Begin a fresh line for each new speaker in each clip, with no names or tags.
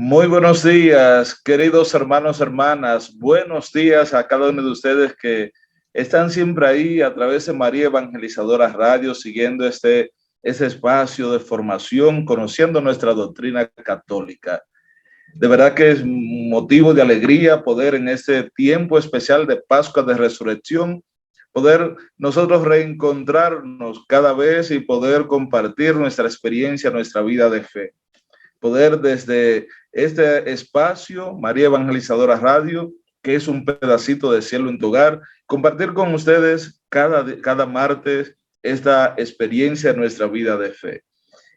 Muy buenos días, queridos hermanos, hermanas. Buenos días a cada uno de ustedes que están siempre ahí a través de María Evangelizadora Radio, siguiendo este espacio de formación, conociendo nuestra doctrina católica. De verdad que es motivo de alegría poder en este tiempo especial de Pascua de Resurrección, poder nosotros reencontrarnos cada vez y poder compartir nuestra experiencia, nuestra vida de fe. Poder desde este espacio, María Evangelizadora Radio, que es un pedacito de cielo en tu hogar, compartir con ustedes cada martes esta experiencia de nuestra vida de fe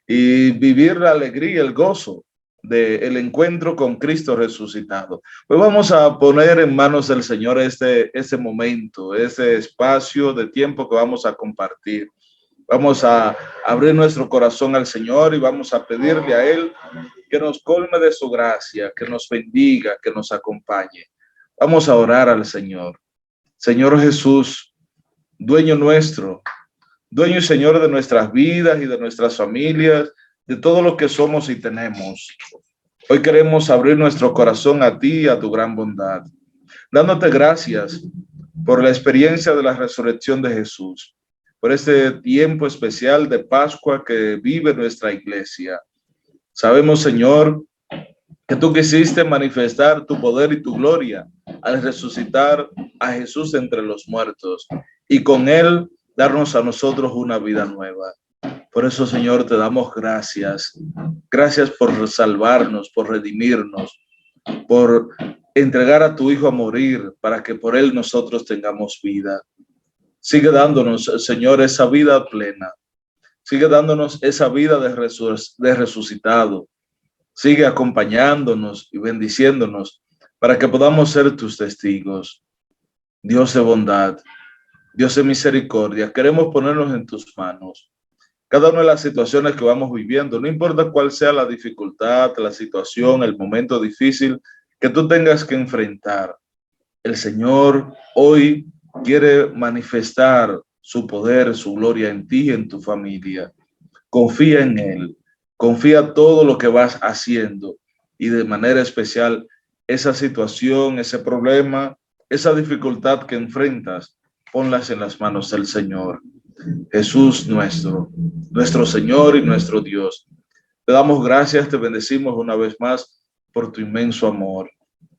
y vivir la alegría, el gozo del encuentro con Cristo resucitado. Pues vamos a poner en manos del Señor este momento, este espacio de tiempo que vamos a compartir. Vamos a abrir nuestro corazón al Señor y vamos a pedirle a Él que nos colme de su gracia, que nos bendiga, que nos acompañe. Vamos a orar al Señor. Señor Jesús, dueño nuestro, dueño y Señor de nuestras vidas y de nuestras familias, de todo lo que somos y tenemos. Hoy queremos abrir nuestro corazón a ti y a tu gran bondad, dándote gracias por la experiencia de la resurrección de Jesús, por este tiempo especial de Pascua que vive nuestra iglesia. Sabemos, Señor, que tú quisiste manifestar tu poder y tu gloria al resucitar a Jesús entre los muertos y con él darnos a nosotros una vida nueva. Por eso, Señor, te damos gracias. Gracias por salvarnos, por redimirnos, por entregar a tu Hijo a morir para que por él nosotros tengamos vida. Sigue dándonos, Señor, esa vida plena. Sigue dándonos esa vida de resucitado. Sigue acompañándonos y bendiciéndonos para que podamos ser tus testigos. Dios de bondad, Dios de misericordia, queremos ponernos en tus manos. Cada una de las situaciones que vamos viviendo, no importa cuál sea la dificultad, la situación, el momento difícil que tú tengas que enfrentar, el Señor hoy quiere manifestar su poder, su gloria en ti y en tu familia. Confía en Él, confía todo lo que vas haciendo y de manera especial esa situación, ese problema, esa dificultad que enfrentas, ponlas en las manos del Señor. Jesús nuestro Señor y nuestro Dios. Te damos gracias, te bendecimos una vez más por tu inmenso amor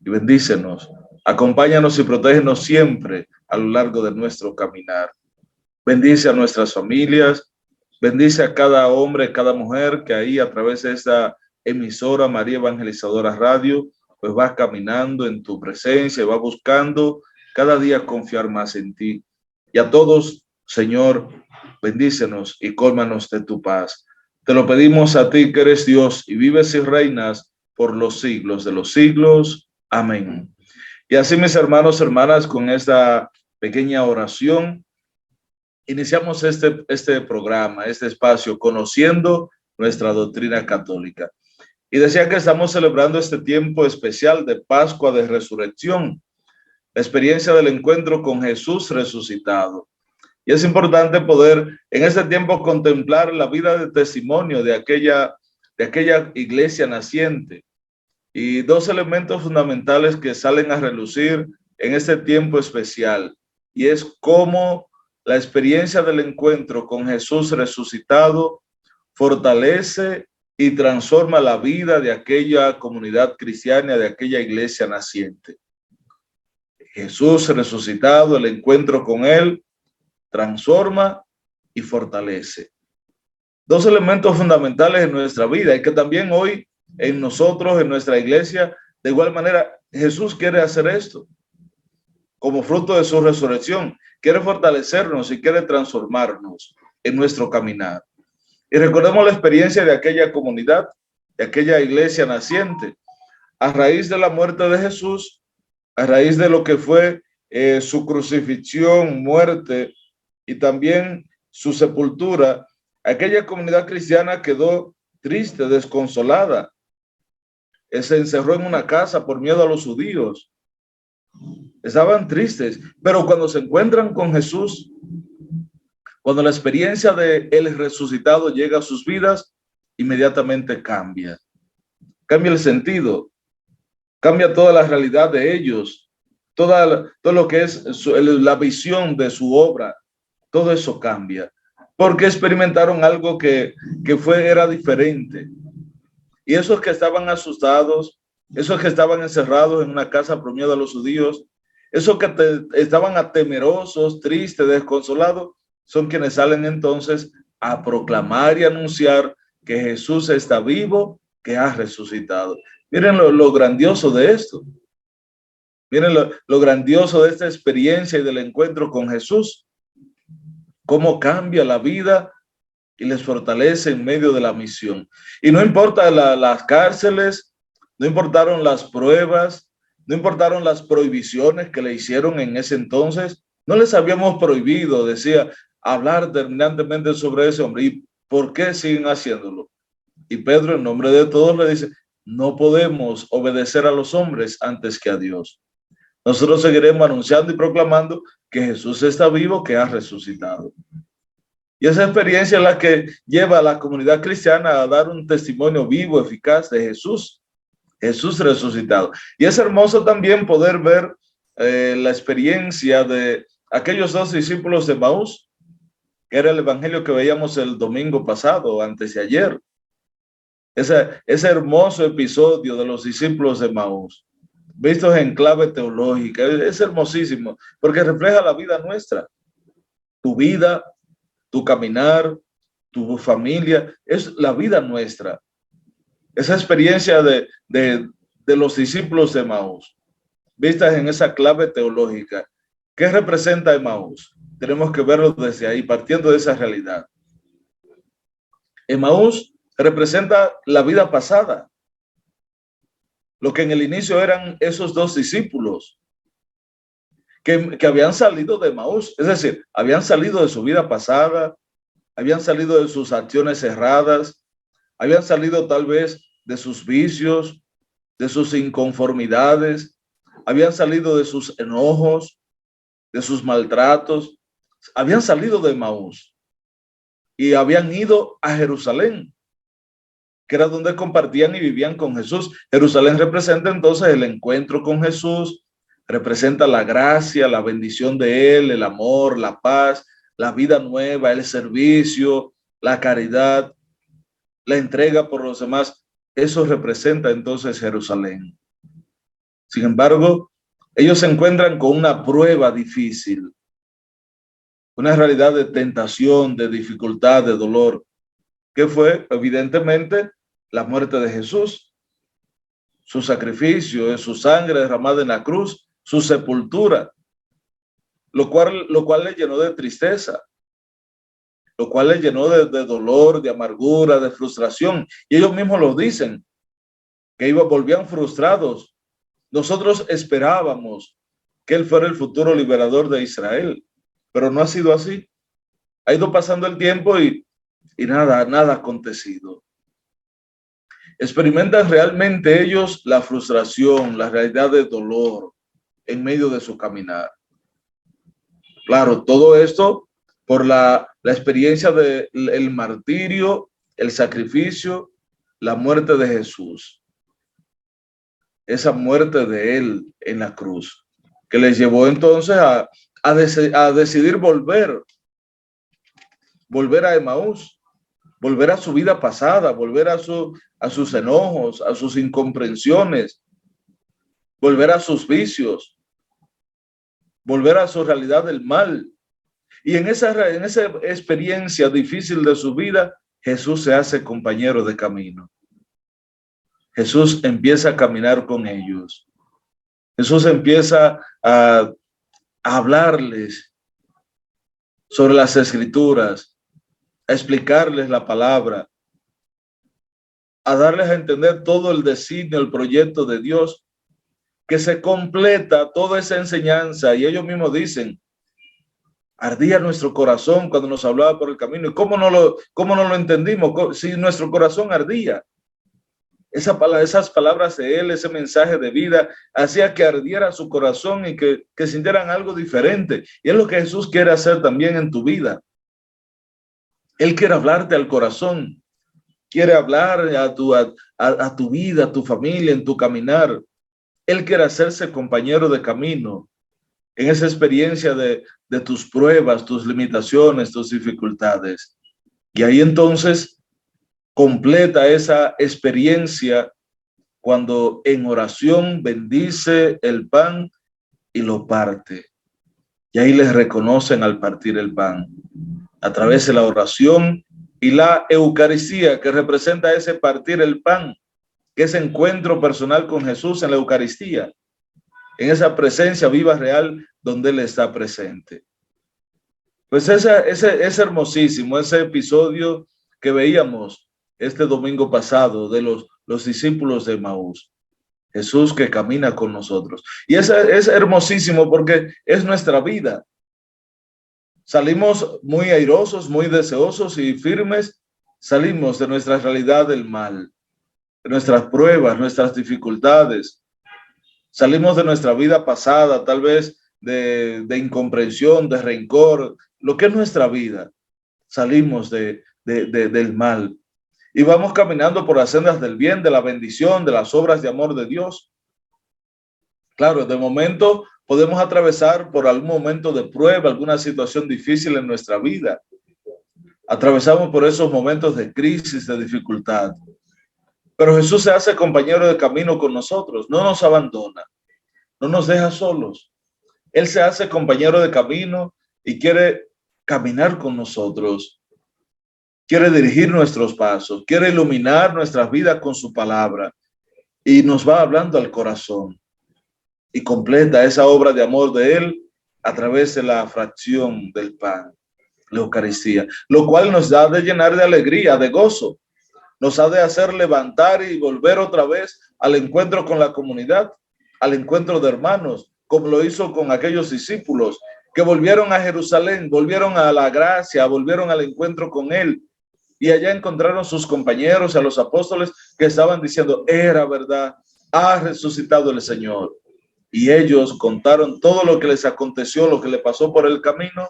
y bendícenos. Acompáñanos y protégenos siempre a lo largo de nuestro caminar. Bendice a nuestras familias, bendice a cada hombre, cada mujer que ahí a través de esta emisora María Evangelizadora Radio, pues va caminando en tu presencia, va buscando cada día confiar más en ti. Y a todos, Señor, bendícenos y cólmanos de tu paz. Te lo pedimos a ti que eres Dios y vives y reinas por los siglos de los siglos. Amén. Y así, mis hermanos, hermanas, con esta pequeña oración, iniciamos este programa, este espacio, conociendo nuestra doctrina católica. Y decía que estamos celebrando este tiempo especial de Pascua de Resurrección, la experiencia del encuentro con Jesús resucitado. Y es importante poder en este tiempo contemplar la vida de testimonio de aquella iglesia naciente. Y dos elementos fundamentales que salen a relucir en este tiempo especial, y es cómo la experiencia del encuentro con Jesús resucitado fortalece y transforma la vida de aquella comunidad cristiana, de aquella iglesia naciente. Jesús resucitado, el encuentro con él, transforma y fortalece. Dos elementos fundamentales en nuestra vida y que también hoy en nosotros, en nuestra iglesia, de igual manera, Jesús quiere hacer esto como fruto de su resurrección. Quiere fortalecernos y quiere transformarnos en nuestro caminar. Y recordemos la experiencia de aquella comunidad, de aquella iglesia naciente. A raíz de la muerte de Jesús, a raíz de lo que fue su crucifixión, muerte y también su sepultura, aquella comunidad cristiana quedó triste, desconsolada. Se encerró en una casa por miedo a los judíos. Estaban tristes, pero cuando se encuentran con Jesús, cuando la experiencia de el resucitado llega a sus vidas, inmediatamente cambia cambia el sentido, cambia toda la realidad de ellos, todo lo que es la visión de su obra, todo eso cambia, porque experimentaron algo que era diferente. Y esos que estaban asustados, esos que estaban encerrados en una casa por miedo a los judíos, esos que estaban atemerosos, tristes, desconsolados, son quienes salen entonces a proclamar y anunciar que Jesús está vivo, que ha resucitado. Miren lo grandioso de esto. Miren lo grandioso de esta experiencia y del encuentro con Jesús. Cómo cambia la vida y les fortalece en medio de la misión. Y no importa las cárceles, no importaron las pruebas, no importaron las prohibiciones que le hicieron en ese entonces. No les habíamos prohibido, decía, hablar terminantemente sobre ese hombre. ¿Y por qué siguen haciéndolo? Y Pedro, en nombre de todos, le dice, no podemos obedecer a los hombres antes que a Dios. Nosotros seguiremos anunciando y proclamando que Jesús está vivo, que ha resucitado. Y esa experiencia es la que lleva a la comunidad cristiana a dar un testimonio vivo, eficaz de Jesús, Jesús resucitado. Y es hermoso también poder ver la experiencia de aquellos 2 discípulos de Emaús, que era el evangelio que veíamos el domingo pasado, antes de ayer. Ese hermoso episodio de los discípulos de Emaús, vistos en clave teológica, es hermosísimo, porque refleja la vida nuestra, tu vida, tu caminar, tu familia, es la vida nuestra. Esa experiencia de los discípulos de Emaús, vistas en esa clave teológica. ¿Qué representa Emaús? Tenemos que verlo desde ahí, partiendo de esa realidad. Emaús representa la vida pasada, lo que en el inicio eran esos 2 discípulos que habían salido de Emaús, es decir, habían salido de su vida pasada, habían salido de sus acciones erradas, habían salido tal vez de sus vicios, de sus inconformidades, habían salido de sus enojos, de sus maltratos, habían salido de Emaús y habían ido a Jerusalén, que era donde compartían y vivían con Jesús. Jerusalén representa entonces el encuentro con Jesús, representa la gracia, la bendición de Él, el amor, la paz, la vida nueva, el servicio, la caridad, la entrega por los demás. Eso representa entonces Jerusalén. Sin embargo, ellos se encuentran con una prueba difícil, una realidad de tentación, de dificultad, de dolor, que fue evidentemente la muerte de Jesús, su sacrificio, su sangre derramada en la cruz, su sepultura, lo cual le llenó de tristeza, lo cual le llenó de dolor, de amargura, de frustración. Y ellos mismos lo dicen, que volvían frustrados. Nosotros esperábamos que Él fuera el futuro liberador de Israel, pero no ha sido así. Ha ido pasando el tiempo y nada ha acontecido. Experimentan realmente ellos la frustración, la realidad de dolor en medio de su caminar. Claro, todo esto por la experiencia del martirio, el sacrificio, la muerte de Jesús. Esa muerte de Él en la cruz, que les llevó entonces a decidir volver a Emaús, volver a su vida pasada, volver a sus enojos, a sus incomprensiones, volver a sus vicios, volver a su realidad del mal. Y en esa experiencia difícil de su vida, Jesús se hace compañero de camino. Jesús empieza a caminar con ellos. Jesús empieza a hablarles sobre las Escrituras, a explicarles la palabra, a darles a entender todo el designio, el proyecto de Dios, que se completa toda esa enseñanza. Y ellos mismos dicen, ardía nuestro corazón cuando nos hablaba por el camino. ¿Y cómo no lo entendimos? Si nuestro corazón ardía. Esas palabras de Él, ese mensaje de vida, hacía que ardiera su corazón y que sintieran algo diferente. Y es lo que Jesús quiere hacer también en tu vida. Él quiere hablarte al corazón. quiere hablar a tu vida, a tu familia, en tu caminar. Él quiere hacerse compañero de camino en esa experiencia de tus pruebas, tus limitaciones, tus dificultades. Y ahí entonces completa esa experiencia cuando en oración bendice el pan y lo parte. Y ahí les reconocen al partir el pan, a través de la oración y la Eucaristía, que representa ese partir el pan, que es encuentro personal con Jesús en la Eucaristía, en esa presencia viva, real, donde Él está presente. Pues es hermosísimo ese episodio que veíamos este domingo pasado de los discípulos de Maús. Jesús que camina con nosotros. Y es hermosísimo porque es nuestra vida. Salimos muy airosos, muy deseosos y firmes. Salimos de nuestra realidad del mal, de nuestras pruebas, nuestras dificultades. Salimos de nuestra vida pasada, tal vez de incomprensión, de rencor, lo que es nuestra vida. Salimos del mal y vamos caminando por las sendas del bien, de la bendición, de las obras de amor de Dios. Claro, de momento podemos atravesar por algún momento de prueba, alguna situación difícil en nuestra vida. Atravesamos por esos momentos de crisis, de dificultad. Pero Jesús se hace compañero de camino con nosotros, no nos abandona, no nos deja solos. Él se hace compañero de camino y quiere caminar con nosotros. Quiere dirigir nuestros pasos, quiere iluminar nuestras vidas con su palabra y nos va hablando al corazón y completa esa obra de amor de Él a través de la fracción del pan, la Eucaristía, lo cual nos da de llenar de alegría, de gozo, nos ha de hacer levantar y volver otra vez al encuentro con la comunidad, al encuentro de hermanos, como lo hizo con aquellos discípulos que volvieron a Jerusalén, volvieron a la gracia, volvieron al encuentro con Él. Y allá encontraron sus compañeros, a los apóstoles que estaban diciendo, era verdad, ha resucitado el Señor. Y ellos contaron todo lo que les aconteció, lo que le pasó por el camino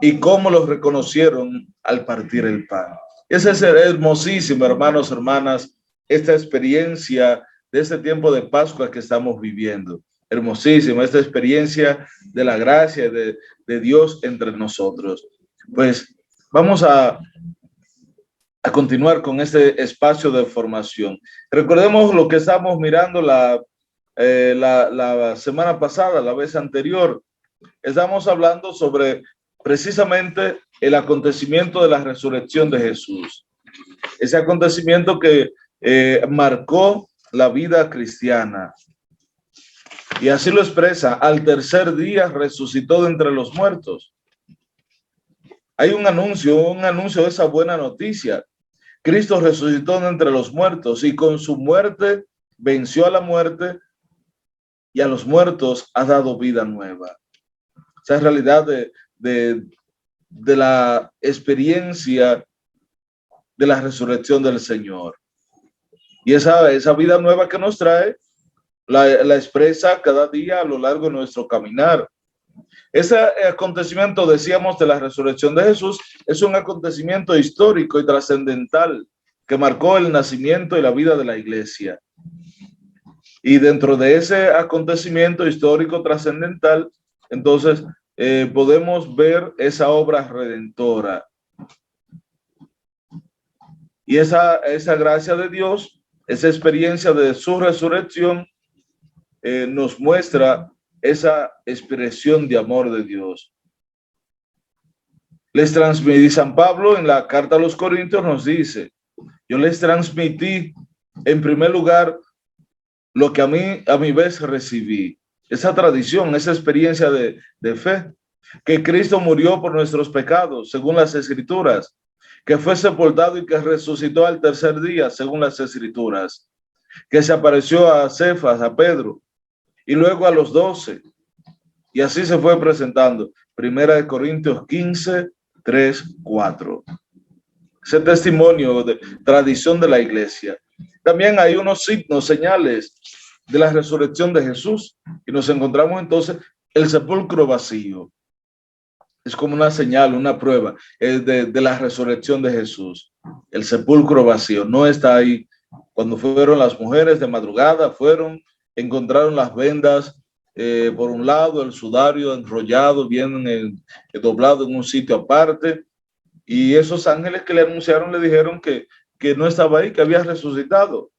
y cómo los reconocieron al partir el pan. Ese es hermosísimo, hermanos, hermanas, esta experiencia de este tiempo de Pascua que estamos viviendo. Hermosísima esta experiencia de la gracia de Dios entre nosotros. Pues vamos a continuar con este espacio de formación. Recordemos lo que estamos mirando la semana pasada, la vez anterior. Estamos hablando sobre precisamente el acontecimiento de la resurrección de Jesús. Ese acontecimiento que marcó la vida cristiana. Y así lo expresa, al tercer día resucitó de entre los muertos. Hay un anuncio de esa buena noticia. Cristo resucitó de entre los muertos y con su muerte venció a la muerte y a los muertos ha dado vida nueva. Esa es la realidad de la experiencia de la resurrección del Señor. Y esa vida nueva que nos trae, la expresa cada día a lo largo de nuestro caminar. Ese acontecimiento, decíamos, de la resurrección de Jesús, es un acontecimiento histórico y trascendental que marcó el nacimiento y la vida de la iglesia. Y dentro de ese acontecimiento histórico trascendental, entonces podemos ver esa obra redentora. Y esa gracia de Dios, esa experiencia de su resurrección, nos muestra esa expresión de amor de Dios. Les transmití, San Pablo en la carta a los Corintios nos dice, yo les transmití en primer lugar lo que a mi vez recibí. Esa tradición, esa experiencia de fe, que Cristo murió por nuestros pecados, según las Escrituras, que fue sepultado y que resucitó al tercer día, según las Escrituras, que se apareció a Cefas, a Pedro, y luego a los 12, y así se fue presentando. Primera de Corintios 15, 3, 4. Ese testimonio de tradición de la iglesia. También hay unos signos, señales de la resurrección de Jesús, y nos encontramos entonces el sepulcro vacío. Es como una señal, una prueba de la resurrección de Jesús. el sepulcro vacío, no está ahí. Cuando fueron las mujeres de madrugada, encontraron las vendas por un lado, el sudario enrollado, bien doblado en un sitio aparte, y esos ángeles que le anunciaron le dijeron que no estaba ahí, que había resucitado.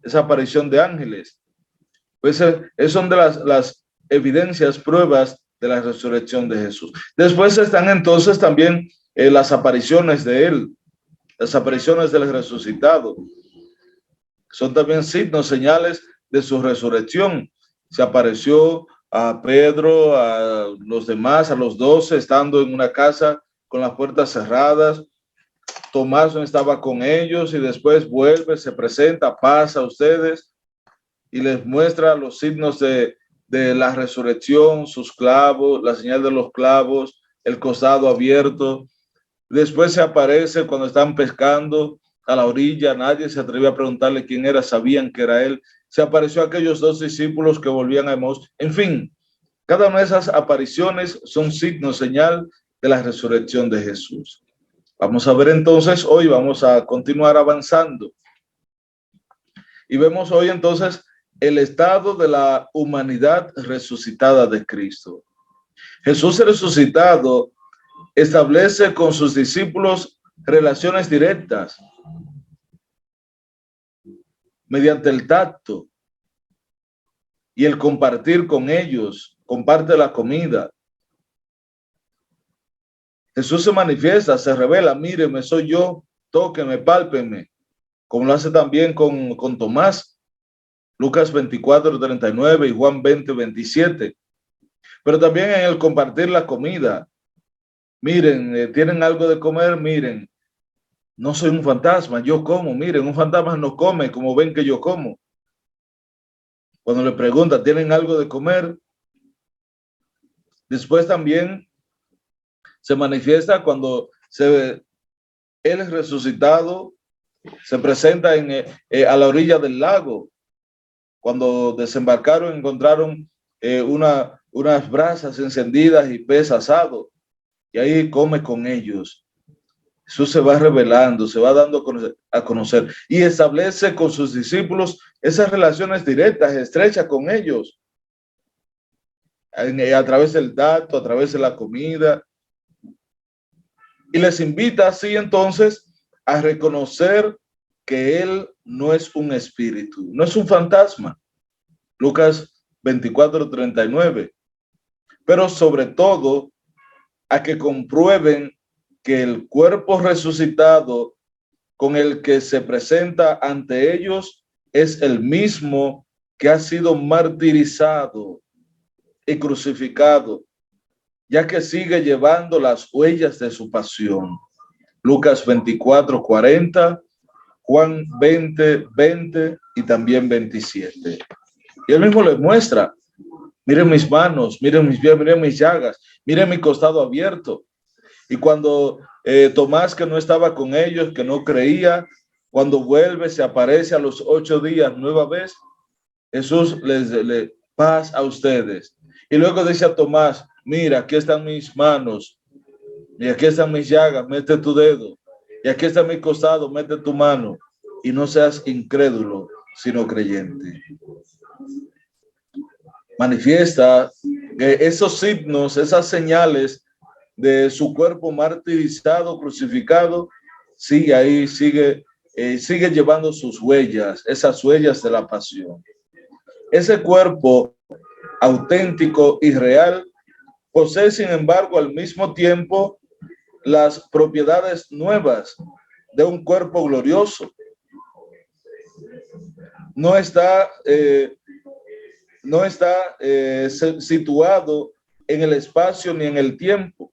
Esa aparición de ángeles. Pues son de las evidencias, pruebas de la resurrección de Jesús. Después están entonces también las apariciones de él, las apariciones del resucitado. Son también signos, señales de su resurrección. Se apareció a Pedro, a los demás, a los 12, estando en una casa con las puertas cerradas. Tomás no estaba con ellos y después vuelve, se presenta, pasa a ustedes y les muestra los signos de la resurrección, sus clavos, la señal de los clavos, el costado abierto. Después se aparece cuando están pescando a la orilla, nadie se atrevió a preguntarle quién era, sabían que era él. Se apareció a aquellos 2 discípulos que volvían a Emaús. En fin, cada una de esas apariciones son signos, señal de la resurrección de Jesús. Vamos a ver entonces, hoy vamos a continuar avanzando. Y vemos hoy entonces el estado de la humanidad resucitada de Cristo. Jesús resucitado establece con sus discípulos relaciones directas mediante el tacto y el compartir con ellos, comparte la comida. Jesús se manifiesta, se revela, míreme, soy yo, tóqueme, pálpeme, como lo hace también con Tomás, Lucas 24:39 y Juan 20:27. Pero también en el compartir la comida, miren, tienen algo de comer, miren, no soy un fantasma, yo como, miren, un fantasma no come como ven que yo como. Cuando le preguntan, ¿tienen algo de comer? Después también se manifiesta cuando él es resucitado, se presenta a la orilla del lago. Cuando desembarcaron, encontraron unas brasas encendidas y pez asado, y ahí come con ellos. Jesús se va revelando, se va dando a conocer y establece con sus discípulos esas relaciones directas, estrechas con ellos, a través del dato, a través de la comida, y les invita así entonces a reconocer que Él no es un espíritu, no es un fantasma. Lucas 24:39. Pero sobre todo a que comprueben que el cuerpo resucitado con el que se presenta ante ellos es el mismo que ha sido martirizado y crucificado, ya que sigue llevando las huellas de su pasión. Lucas 24:40, Juan 20:20 y también 27. Y él mismo les muestra, miren mis manos, miren mis pies, miren mis llagas, miren mi costado abierto. Y cuando Tomás, que no estaba con ellos, que no creía, cuando vuelve, se aparece a los 8 días nueva vez, Jesús les paz a ustedes. Y luego dice a Tomás, mira, aquí están mis manos, y aquí están mis llagas, mete tu dedo, y aquí está mi costado, mete tu mano, y no seas incrédulo, sino creyente. Manifiesta que esos signos, esas señales de su cuerpo martirizado, crucificado, sigue ahí, sigue llevando sus huellas, esas huellas de la pasión. Ese cuerpo auténtico y real posee, sin embargo, al mismo tiempo las propiedades nuevas de un cuerpo glorioso. No está situado en el espacio ni en el tiempo,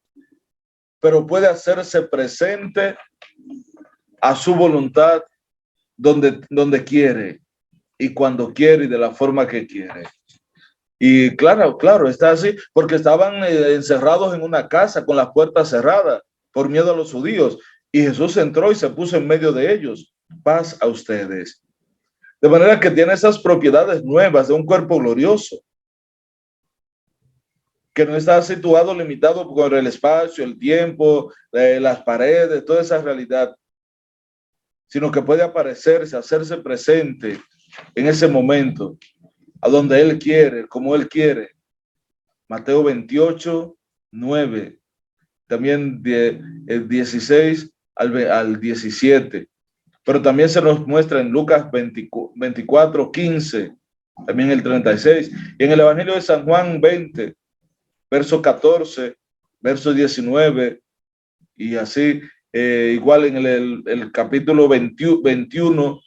pero puede hacerse presente a su voluntad donde quiere y cuando quiere y de la forma que quiere. Y claro, está así, porque estaban encerrados en una casa con las puertas cerradas por miedo a los judíos. Y Jesús entró y se puso en medio de ellos. Paz a ustedes. De manera que tiene esas propiedades nuevas de un cuerpo glorioso, que no está situado, limitado por el espacio, el tiempo, las paredes, toda esa realidad, sino que puede aparecerse, hacerse presente en ese momento, a donde Él quiere, como Él quiere. Mateo 28, 9, también el 16 al 17. Pero también se nos muestra en Lucas 24, 15, también el 36, y en el Evangelio de San Juan 20, verso 14, verso 19, y así, igual en el capítulo 21,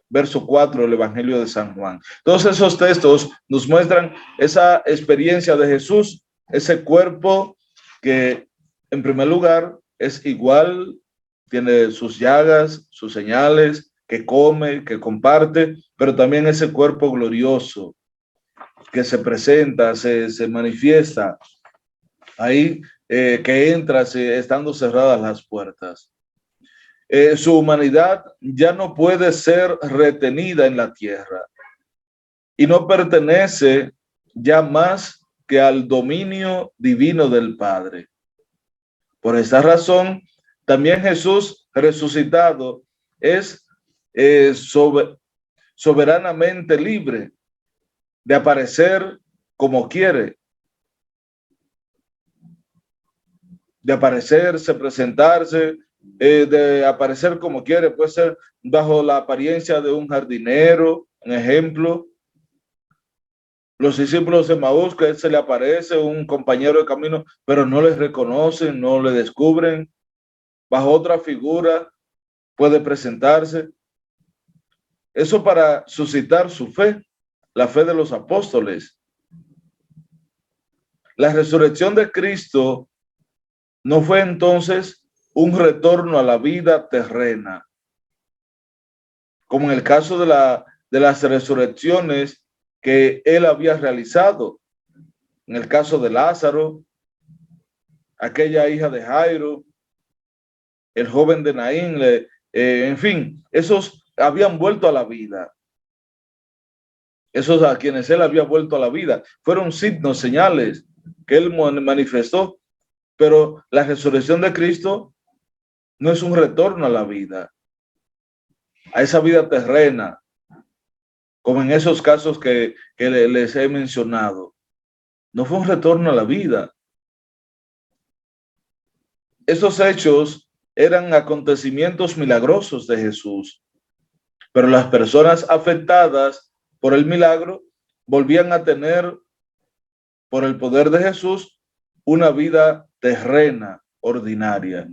verso 4 del Evangelio de San Juan. Todos esos textos nos muestran esa experiencia de Jesús, ese cuerpo que en primer lugar es igual, tiene sus llagas, sus señales, que come, que comparte, pero también ese cuerpo glorioso que se presenta, se manifiesta ahí, que entra estando cerradas las puertas. Su humanidad ya no puede ser retenida en la tierra y no pertenece ya más que al dominio divino del Padre. Por esta razón, también Jesús resucitado es soberanamente libre de aparecer como quiere, de aparecerse, presentarse, de aparecer como quiere. Puede ser bajo la apariencia de un jardinero, un ejemplo. Los discípulos de Maús, que se le aparece un compañero de camino, pero no les reconocen, no le descubren. Bajo otra figura puede presentarse. Eso para suscitar su fe, la fe de los apóstoles. La resurrección de Cristo no fue entonces un retorno a la vida terrena, como en el caso de las resurrecciones que él había realizado. En el caso de Lázaro, aquella hija de Jairo, el joven de Naín, en fin, esos habían vuelto a la vida. Esos a quienes él había vuelto a la vida fueron signos, señales que él manifestó, pero la resurrección de Cristo no es un retorno a la vida, a esa vida terrena, como en esos casos que les he mencionado. No fue un retorno a la vida. Esos hechos eran acontecimientos milagrosos de Jesús, pero las personas afectadas por el milagro volvían a tener, por el poder de Jesús, una vida terrena, ordinaria.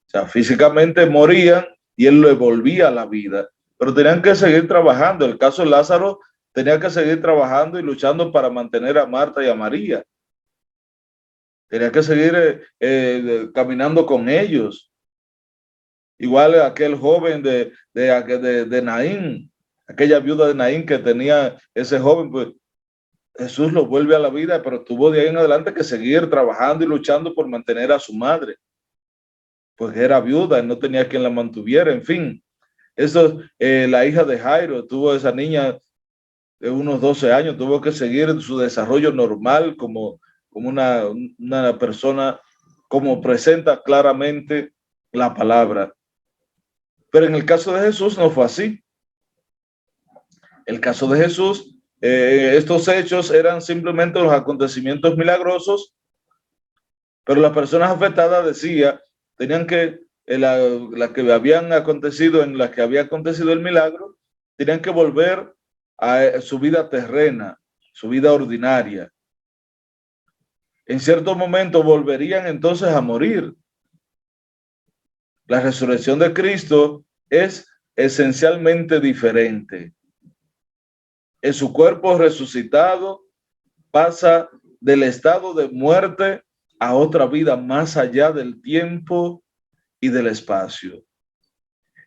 O sea, físicamente morían y él le volvía a la vida, pero tenían que seguir trabajando. El caso de Lázaro tenía que seguir trabajando y luchando para mantener a Marta y a María. Tenía que seguir caminando con ellos. Igual aquel joven de Naín, aquella viuda de Naín que tenía ese joven, pues Jesús lo vuelve a la vida, pero tuvo de ahí en adelante que seguir trabajando y luchando por mantener a su madre, pues era viuda y no tenía quien la mantuviera. En fin, eso, la hija de Jairo, tuvo esa niña de unos 12 años, tuvo que seguir su desarrollo normal como una persona, como presenta claramente la palabra. Pero en el caso de Jesús no fue así. El caso de Jesús, estos hechos eran simplemente los acontecimientos milagrosos, pero las personas afectadas tenían que, la que habían acontecido, en las que había acontecido el milagro, tenían que volver a su vida terrena, su vida ordinaria. En cierto momento volverían entonces a morir. La resurrección de Cristo es esencialmente diferente. En su cuerpo resucitado pasa del estado de muerte a otra vida más allá del tiempo y del espacio.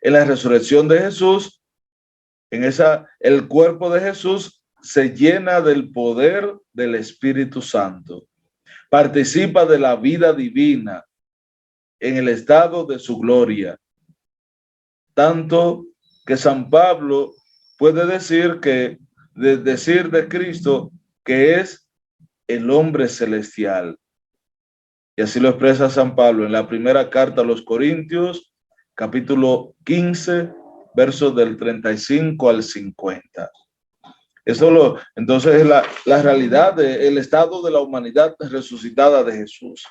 En la resurrección de Jesús, el cuerpo de Jesús se llena del poder del Espíritu Santo. Participa de la vida divina en el estado de su gloria. Tanto que San Pablo puede decir de Cristo que es el hombre celestial. Y así lo expresa San Pablo en la primera carta a los Corintios, capítulo 15, versos del 35 al 50. Entonces es la realidad del estado de la humanidad resucitada de Jesús.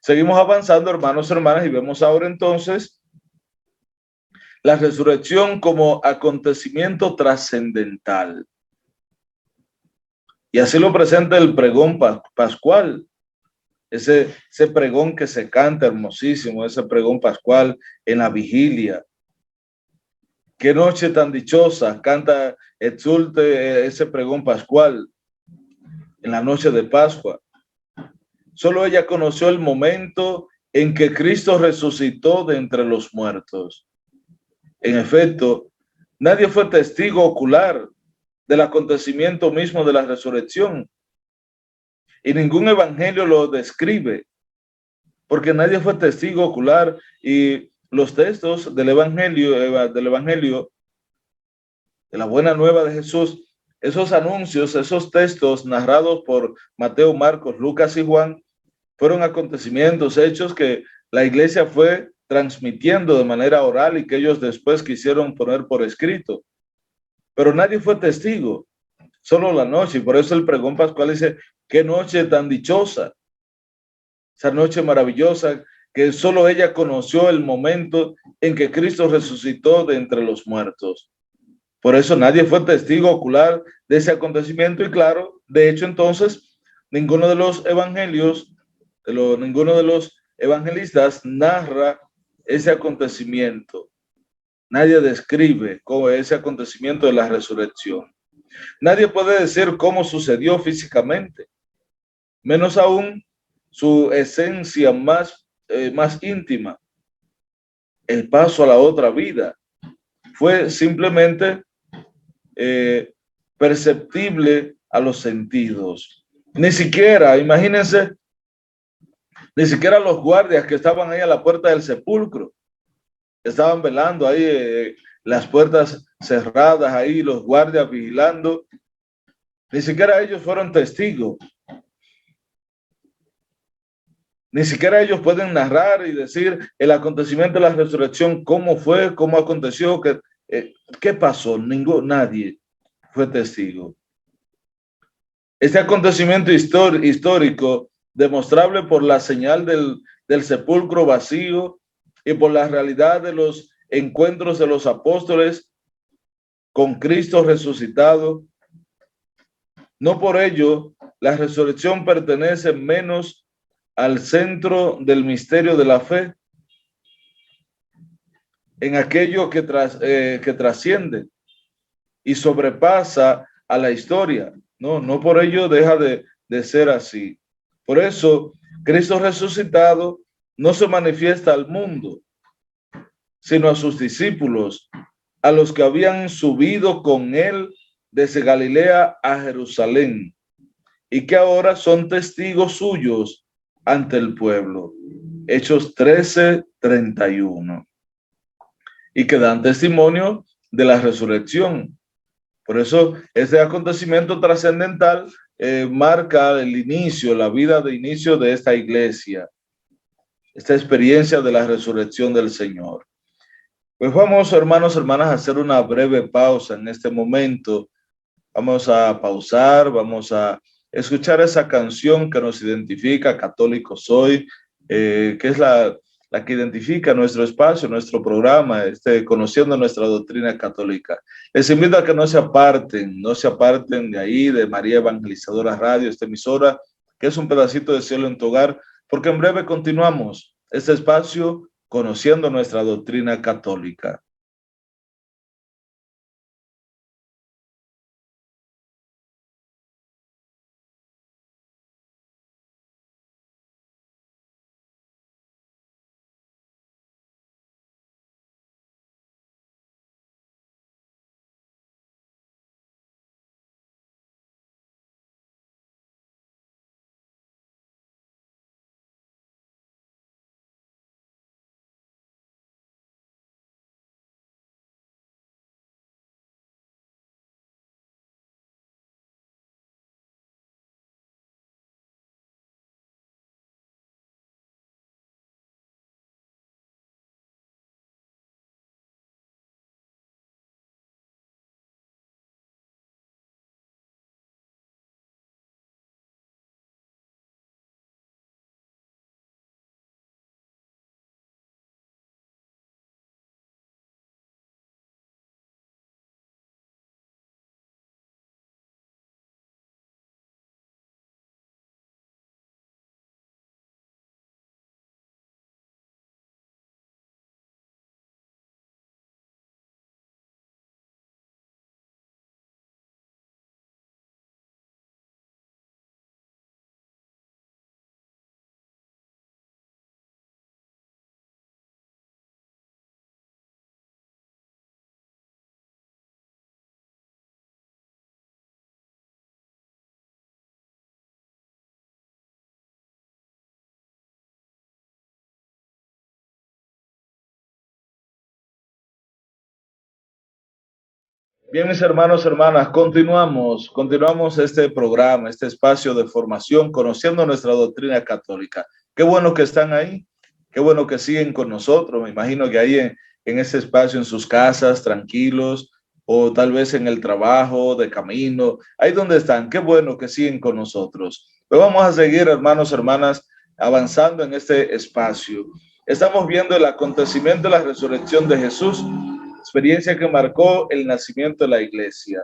Seguimos avanzando, hermanos, hermanas, y vemos ahora entonces la resurrección como acontecimiento trascendental. Y así lo presenta el pregón pascual, ese pregón que se canta hermosísimo, ese pregón pascual en la vigilia. Qué noche tan dichosa, canta, exulte ese pregón pascual en la noche de Pascua. Solo ella conoció el momento en que Cristo resucitó de entre los muertos. En efecto, nadie fue testigo ocular del acontecimiento mismo de la resurrección y ningún evangelio lo describe, porque nadie fue testigo ocular y los textos del evangelio de la buena nueva de Jesús, esos anuncios, esos textos narrados por Mateo, Marcos, Lucas y Juan, fueron acontecimientos, hechos que la iglesia fue transmitiendo de manera oral y que ellos después quisieron poner por escrito. Pero nadie fue testigo, solo la noche. Y por eso el pregón pascual dice, qué noche tan dichosa, esa noche maravillosa que solo ella conoció el momento en que Cristo resucitó de entre los muertos. Por eso nadie fue testigo ocular de ese acontecimiento y claro, de hecho entonces, ninguno de los evangelios, ninguno de los evangelistas narra ese acontecimiento. Nadie describe cómo ese acontecimiento de la resurrección. Nadie puede decir cómo sucedió físicamente, menos aún su esencia más íntima, el paso a la otra vida. Fue simplemente perceptible a los sentidos. Ni siquiera, imagínense, ni siquiera los guardias que estaban ahí a la puerta del sepulcro, estaban velando ahí, las puertas cerradas ahí, los guardias vigilando, ni siquiera ellos fueron testigos. Ni siquiera ellos pueden narrar y decir el acontecimiento de la resurrección, cómo fue, cómo aconteció, qué pasó. Nadie fue testigo. Este acontecimiento histórico, demostrable por la señal del sepulcro vacío y por la realidad de los encuentros de los apóstoles con Cristo resucitado, no por ello la resurrección pertenece menos al centro del misterio de la fe, en aquello que trasciende y sobrepasa a la historia. No por ello deja de ser así. Por eso, Cristo resucitado no se manifiesta al mundo, sino a sus discípulos, a los que habían subido con él desde Galilea a Jerusalén y que ahora son testigos suyos ante el pueblo. Hechos 13:31. Y que dan testimonio de la resurrección. Por eso, este acontecimiento trascendental marca el inicio, la vida de inicio de esta iglesia, esta experiencia de la resurrección del Señor. Pues vamos, hermanos, hermanas, a hacer una breve pausa en este momento. Vamos a pausar, vamos a escuchar esa canción que nos identifica, Católico Soy, que es la que identifica nuestro espacio, nuestro programa, conociendo nuestra doctrina católica. Les invito a que no se aparten de ahí, de María Evangelizadora Radio, esta emisora, que es un pedacito de cielo en tu hogar, porque en breve continuamos este espacio conociendo nuestra doctrina católica. Bien, mis hermanos, hermanas, continuamos este programa, este espacio de formación, conociendo nuestra doctrina católica. Qué bueno que están ahí, qué bueno que siguen con nosotros. Me imagino que ahí en ese espacio, en sus casas, tranquilos, o tal vez en el trabajo, de camino, ahí donde están. Qué bueno que siguen con nosotros. Pero vamos a seguir, hermanos, hermanas, avanzando en este espacio. Estamos viendo el acontecimiento de la resurrección de Jesús, experiencia que marcó el nacimiento de la iglesia.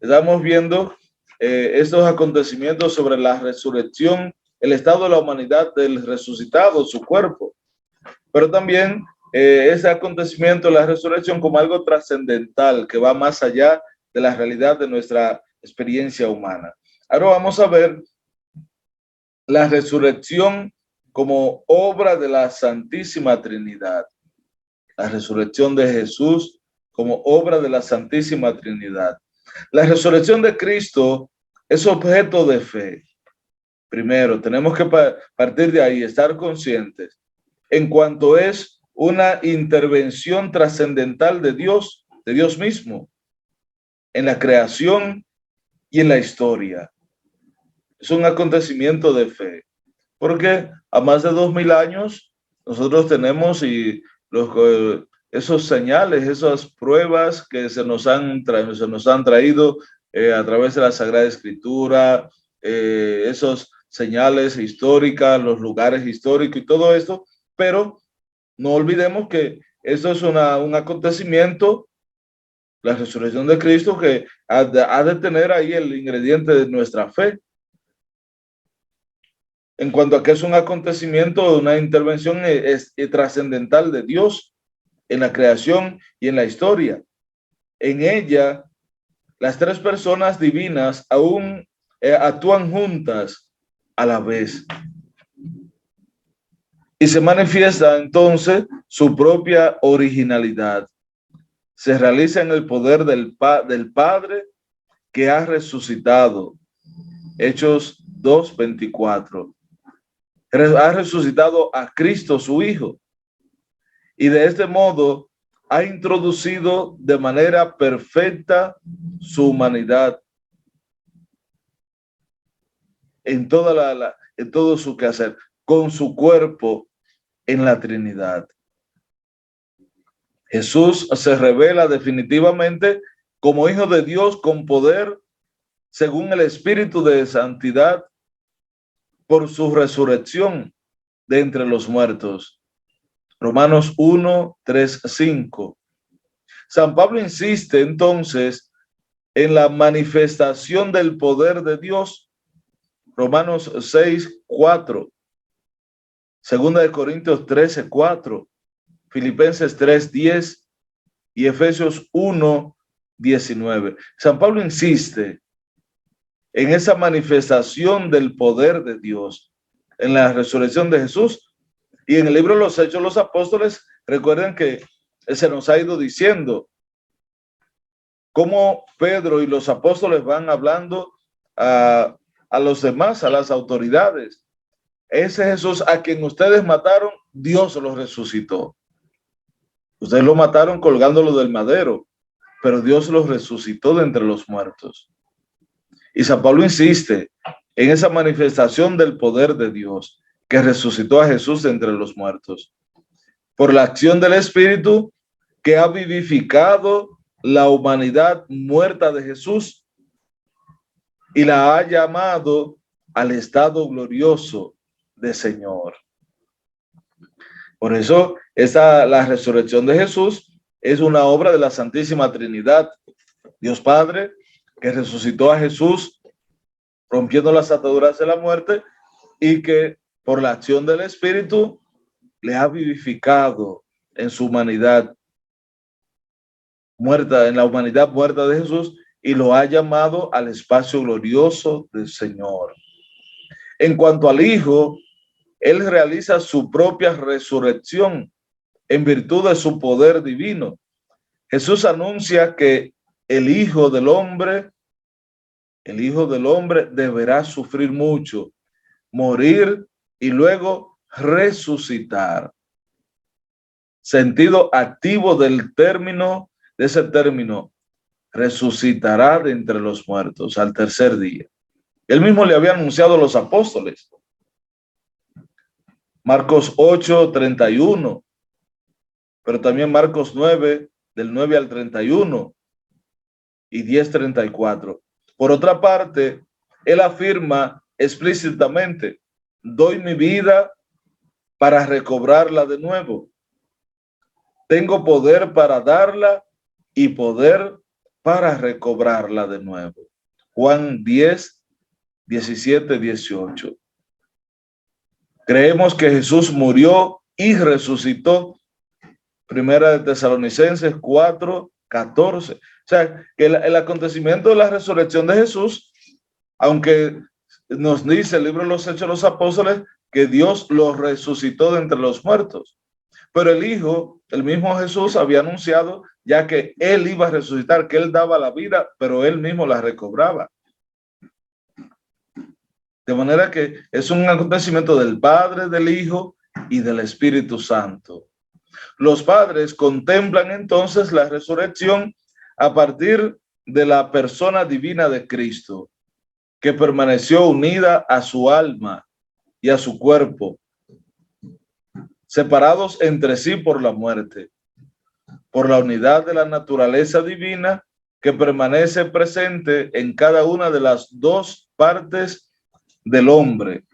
Estamos viendo estos acontecimientos sobre la resurrección, el estado de la humanidad del resucitado, su cuerpo, pero también ese acontecimiento de la resurrección como algo trascendental que va más allá de la realidad de nuestra experiencia humana. Ahora vamos a ver la resurrección como obra de la Santísima Trinidad. La resurrección de Jesús como obra de la Santísima Trinidad. La resurrección de Cristo es objeto de fe. Primero, tenemos que partir de ahí, estar conscientes en cuanto es una intervención trascendental de Dios mismo, en la creación y en la historia. Es un acontecimiento de fe, porque a más de 2000 años nosotros tenemos esos señales, esas pruebas que se nos han traído a través de la Sagrada Escritura, esos señales históricas, los lugares históricos y todo esto, pero no olvidemos que esto es un acontecimiento, la resurrección de Cristo, que ha de tener ahí el ingrediente de nuestra fe, en cuanto a que es un acontecimiento, una intervención trascendental de Dios en la creación y en la historia. En ella, las tres personas divinas aún actúan juntas a la vez. Y se manifiesta entonces su propia originalidad. Se realiza en el poder del Padre que ha resucitado. Hechos 2:24. Ha resucitado a Cristo, su Hijo, y de este modo ha introducido de manera perfecta su humanidad en en todo su quehacer, con su cuerpo en la Trinidad. Jesús se revela definitivamente como Hijo de Dios con poder según el Espíritu de santidad por su resurrección de entre los muertos. Romanos 1:3-5. San Pablo insiste entonces en la manifestación del poder de Dios. Romanos 6:4. Segunda de Corintios 13:4. Filipenses 3:10 y Efesios 1:19. San Pablo insiste en esa manifestación del poder de Dios en la resurrección de Jesús. Y en el libro de los Hechos de los Apóstoles, recuerden que se nos ha ido diciendo cómo Pedro y los apóstoles van hablando a los demás, a las autoridades. Ese Jesús a quien ustedes mataron, Dios lo resucitó. Ustedes lo mataron colgándolo del madero, pero Dios lo resucitó de entre los muertos. Y San Pablo insiste en esa manifestación del poder de Dios que resucitó a Jesús de entre los muertos. Por la acción del Espíritu que ha vivificado la humanidad muerta de Jesús y la ha llamado al estado glorioso de Señor. Por eso, la resurrección de Jesús es una obra de la Santísima Trinidad. Dios Padre, que resucitó a Jesús, rompiendo las ataduras de la muerte, y que por la acción del Espíritu le ha vivificado en su humanidad muerta, en la humanidad muerta de Jesús, y lo ha llamado al espacio glorioso del Señor. En cuanto al Hijo, Él realiza su propia resurrección en virtud de su poder divino. Jesús anuncia que el Hijo del Hombre deberá sufrir mucho, morir y luego resucitar. Sentido activo de ese término, resucitará de entre los muertos al tercer día. Él mismo le había anunciado a los apóstoles. Marcos 8:31, pero también Marcos 9, del 9 al 31 y 10:34. Por otra parte, él afirma explícitamente: doy mi vida para recobrarla de nuevo. Tengo poder para darla y poder para recobrarla de nuevo. Juan 10:17-18. Creemos que Jesús murió y resucitó. Primera de Tesalonicenses 4:14. O sea, que el acontecimiento de la resurrección de Jesús, aunque nos dice el libro de los Hechos de los Apóstoles que Dios lo resucitó de entre los muertos, pero el Hijo, el mismo Jesús, había anunciado ya que Él iba a resucitar, que Él daba la vida, pero Él mismo la recobraba. De manera que es un acontecimiento del Padre, del Hijo y del Espíritu Santo. Los padres contemplan entonces la resurrección a partir de la persona divina de Cristo, que permaneció unida a su alma y a su cuerpo, separados entre sí por la muerte, por la unidad de la naturaleza divina que permanece presente en cada una de las dos partes del hombre,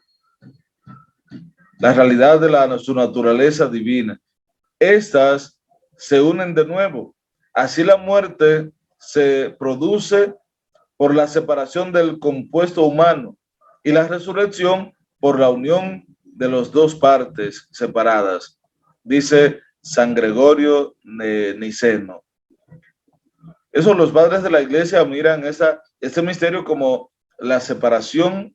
la realidad de su naturaleza divina. Estas se unen de nuevo. Así la muerte se produce por la separación del compuesto humano y la resurrección por la unión de las dos partes separadas, dice San Gregorio Niceno. Eso los padres de la iglesia miran este misterio como la separación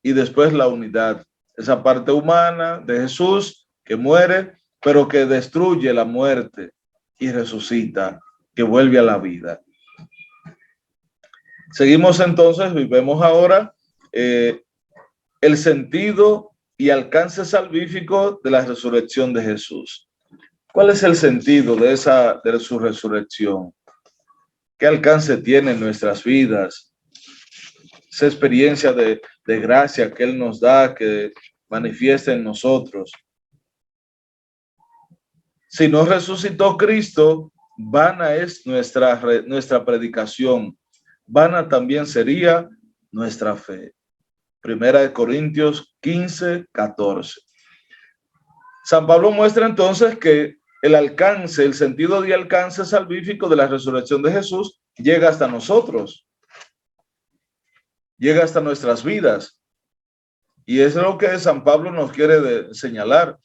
y después la unidad. Esa parte humana de Jesús que muere, pero que destruye la muerte y resucita, que vuelve a la vida. Seguimos entonces y vemos ahora el sentido y alcance salvífico de la resurrección de Jesús. ¿Cuál es el sentido de su resurrección? ¿Qué alcance tiene en nuestras vidas? Esa experiencia de gracia que Él nos da, que manifiesta en nosotros. Si no resucitó Cristo, vana es nuestra predicación, vana también sería nuestra fe. Primera de Corintios 15:14. San Pablo muestra entonces que el sentido de alcance salvífico de la resurrección de Jesús llega hasta nosotros, llega hasta nuestras vidas. Y es lo que San Pablo nos quiere señalar,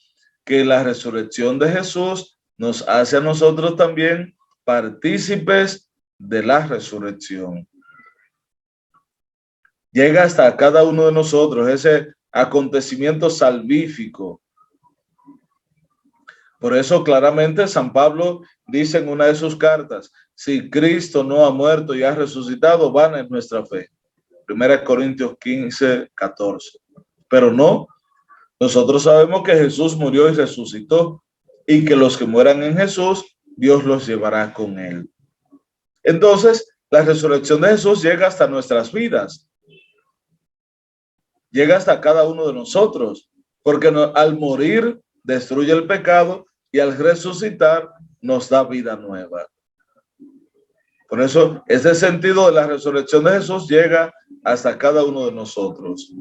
que la resurrección de Jesús nos hace a nosotros también partícipes de la resurrección. Llega hasta cada uno de nosotros ese acontecimiento salvífico. Por eso claramente San Pablo dice en una de sus cartas: si Cristo no ha muerto y ha resucitado, vana es nuestra fe. 1 Corintios 15:14. Pero no, nosotros sabemos que Jesús murió y resucitó, y que los que mueran en Jesús, Dios los llevará con Él. Entonces, la resurrección de Jesús llega hasta nuestras vidas, llega hasta cada uno de nosotros, porque al morir destruye el pecado y al resucitar nos da vida nueva. Por eso, ese sentido de la resurrección de Jesús llega hasta cada uno de nosotros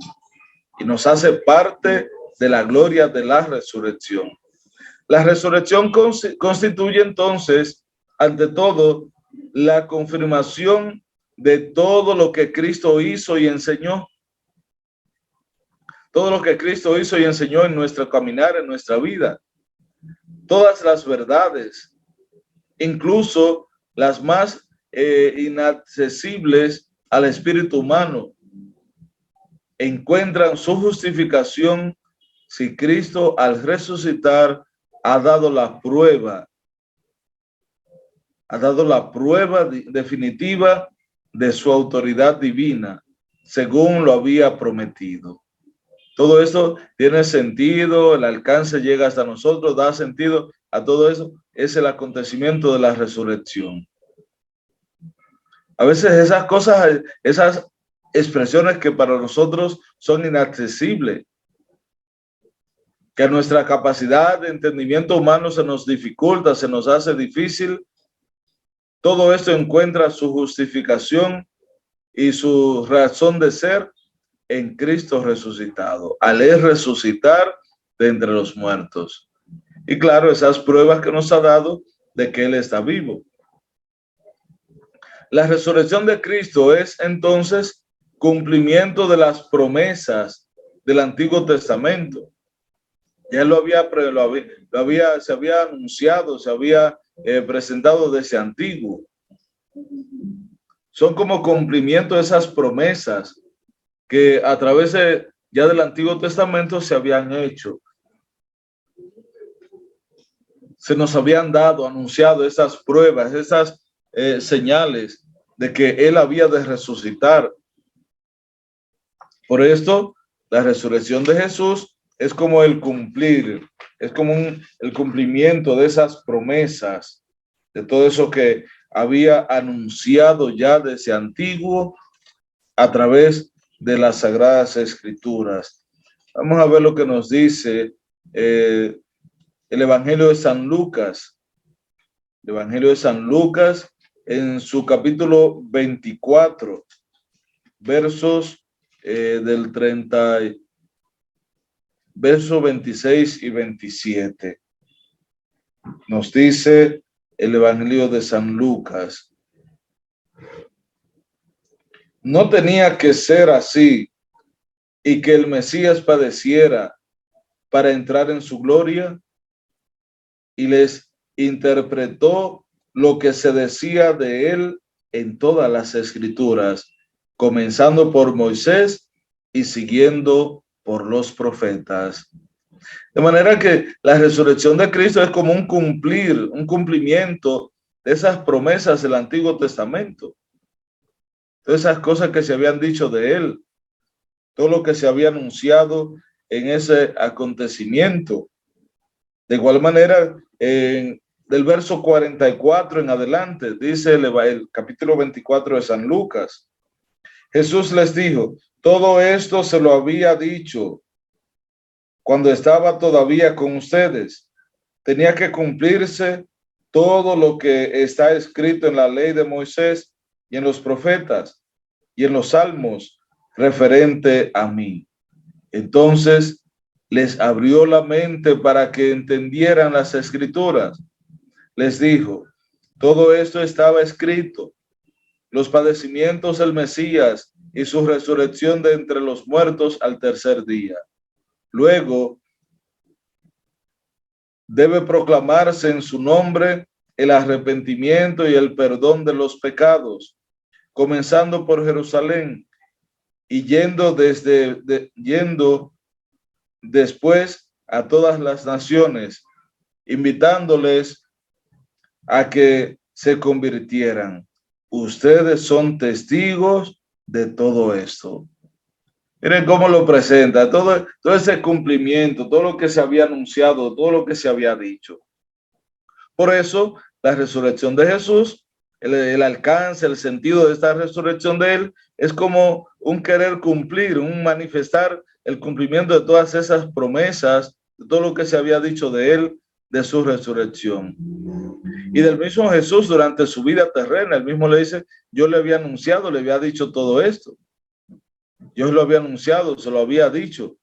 y nos hace parte de la gloria de la resurrección. La resurrección constituye entonces, ante todo, la confirmación de todo lo que Cristo hizo y enseñó. Todo lo que Cristo hizo y enseñó en nuestro caminar, en nuestra vida. Todas las verdades, incluso las más inaccesibles al espíritu humano, encuentran su justificación si Cristo al resucitar ha dado la prueba definitiva de su autoridad divina, según lo había prometido. Todo esto tiene sentido, el alcance llega hasta nosotros, da sentido a todo eso, es el acontecimiento de la resurrección. A veces esas cosas, esas expresiones que para nosotros son inaccesibles, que a nuestra capacidad de entendimiento humano se nos dificulta, se nos hace difícil, todo esto encuentra su justificación y su razón de ser en Cristo resucitado, al él resucitar de entre los muertos. Y claro, esas pruebas que nos ha dado de que él está vivo. La resurrección de Cristo es entonces cumplimiento de las promesas del Antiguo Testamento. Ya se había anunciado, se había presentado desde antiguo. Son como cumplimiento de esas promesas que a través ya del Antiguo Testamento se habían hecho. Se nos habían dado, anunciado esas pruebas, esas señales de que él había de resucitar. Por esto, la resurrección de Jesús es como el cumplir, es como el cumplimiento de esas promesas, de todo eso que había anunciado ya desde antiguo a través de las Sagradas Escrituras. Vamos a ver lo que nos dice el Evangelio de San Lucas. El Evangelio de San Lucas en su capítulo 24, versos del 30, versos 26 y 27. Nos dice el Evangelio de San Lucas: no tenía que ser así y que el Mesías padeciera para entrar en su gloria. Y les interpretó lo que se decía de él en todas las Escrituras, comenzando por Moisés y siguiendo por los profetas. De manera que la resurrección de Cristo es como un cumplimiento de esas promesas del Antiguo Testamento. Todas esas cosas que se habían dicho de él, todo lo que se había anunciado en ese acontecimiento. De igual manera, del verso 44 en adelante, dice el capítulo 24 de San Lucas: Jesús les dijo, todo esto se lo había dicho cuando estaba todavía con ustedes. Tenía que cumplirse todo lo que está escrito en la ley de Moisés y en los profetas y en los salmos referente a mí. Entonces les abrió la mente para que entendieran las Escrituras. Les dijo, todo esto estaba escrito, los padecimientos del Mesías y su resurrección de entre los muertos al tercer día. Luego debe proclamarse en su nombre el arrepentimiento y el perdón de los pecados, comenzando por Jerusalén y yendo después a todas las naciones, invitándoles a que se convirtieran. Ustedes son testigos de todo esto. Miren cómo lo presenta, todo ese cumplimiento, todo lo que se había anunciado, todo lo que se había dicho. Por eso, la resurrección de Jesús, el alcance, el sentido de esta resurrección de él, es como un querer cumplir, un manifestar el cumplimiento de todas esas promesas, de todo lo que se había dicho de él, de su resurrección. Y del mismo Jesús durante su vida terrena, él mismo le dice, yo le había anunciado, le había dicho todo esto. Yo lo había anunciado, se lo había dicho.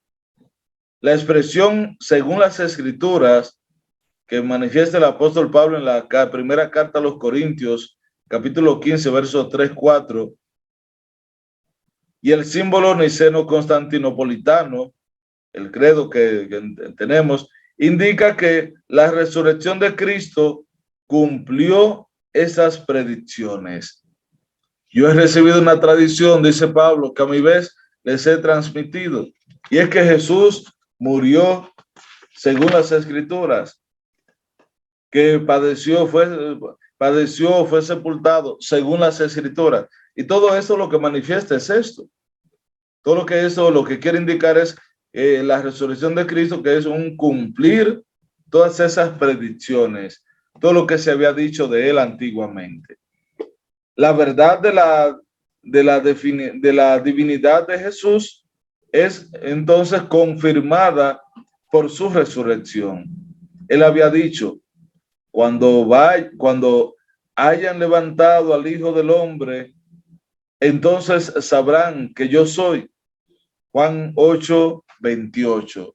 La expresión según las Escrituras que manifiesta el apóstol Pablo en la primera carta a los Corintios, capítulo 15, versos 3, 4, y el símbolo niceno-constantinopolitano, el credo que tenemos, indica que la resurrección de Cristo cumplió esas predicciones. Yo he recibido una tradición, dice Pablo, que a mi vez les he transmitido, y es que Jesús murió según las Escrituras, que padeció, fue sepultado según las Escrituras. Y todo eso lo que manifiesta es esto. Todo lo que eso lo que quiere indicar es la resurrección de Cristo, que es un cumplir todas esas predicciones, todo lo que se había dicho de él antiguamente. La verdad de la divinidad de Jesús es entonces confirmada por su resurrección. Él había dicho, cuando hayan levantado al Hijo del Hombre, entonces sabrán que yo soy. Juan 8:28.